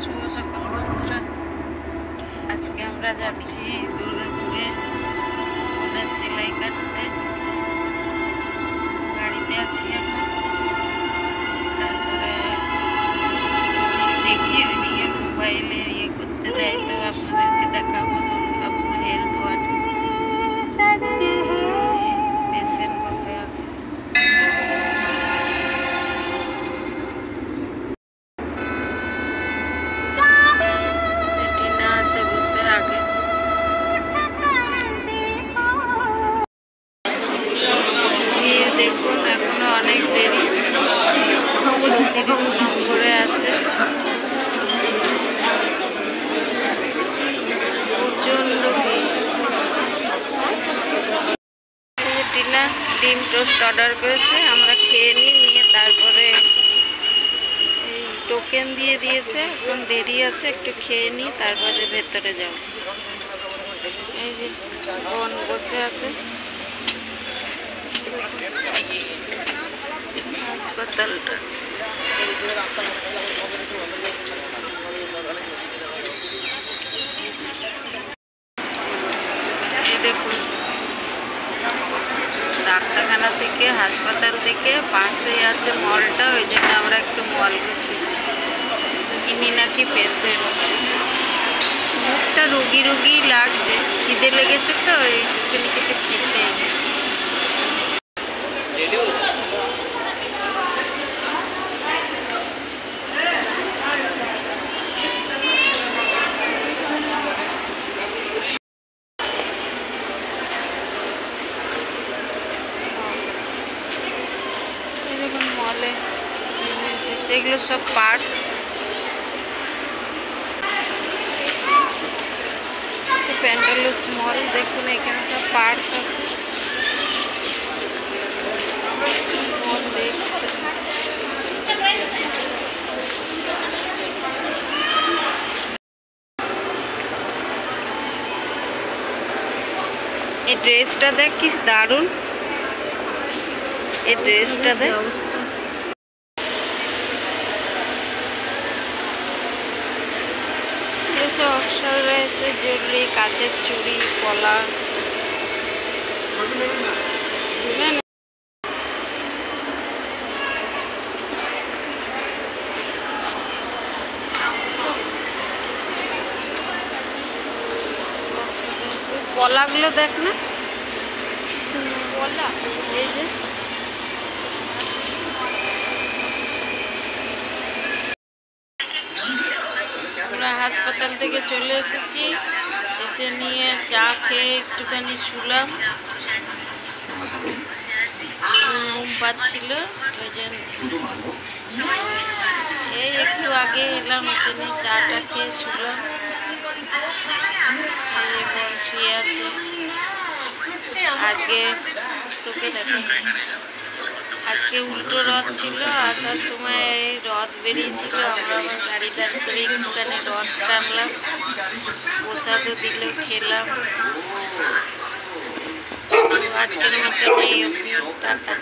শুভ সকাল বন্ধুরা, আজকে আমরা যাচ্ছি দুর্গাপুরে ওনার সেলাই কাটতে। গাড়িতে আছি এখন। তারপরে দেখি ওইদিকে মোবাইলে করতে দেয় তো আপনাদেরকে দেখাবো। দুর্গাপুর হেলথ ওয়ার্ডে পেশেন্ট বসে আছে। দেখুন এখনো অনেক দেরি, 30 নম্বরে আছে। প্রচন্ড টিনা ডিম টোস্ট অর্ডার করেছে, আমরা খেয়ে নিয়ে তারপরে এই টোকেন দিয়ে দিয়েছে। এখন দেরি আছে, একটু খেয়ে নিই তারপরে ভেতরে যাব। এই যে বোন বসে আছে হাসপাতালটা। এই দেখুন ডাক্তারখানা থেকে হাসপাতাল থেকে পাশেই আছে মলটা, ওই জন্য আমরা একটু মল কিনি নাকি পেশেন্ট। মুখটা রুগী রুগী লাগছে, খিদে লেগেছে তো ওই কিছু খেতে। দেখুন মলে এগুলো সব পার্টস, প্যান্টালুস মল। দেখুন এখানে সব পার্টস আছে। মল দেখছে এই ড্রেসটা দেখ কি দারুণ, এই ড্রেসটা দেখ। অক্সর রয়েছে, জুয়েলারি, কাচের চুড়ি, পলা। পলাগুলো দেখ না, পলা। এই যে আমরা হাসপাতাল থেকে চলে এসেছি, এসে নিয়ে চা খেয়ে একটুখানি শুলাম। ঘুম পাচ্ছিল, ওই জন্য এই একটু আগে এলাম, এসে নিয়ে চাটা খেয়ে শুলাম। শুয়ে আছে। আজকে তোকে দেখো, আজকে উল্টো রথ ছিল, আসার সময় রথ বেরিয়েছিল। আমরা আবার গাড়ি দাঁড় করে একটুখানি রথ টানলাম, প্রসাদও দিল, খেলাম। আজকের মতো নেই, টাটা।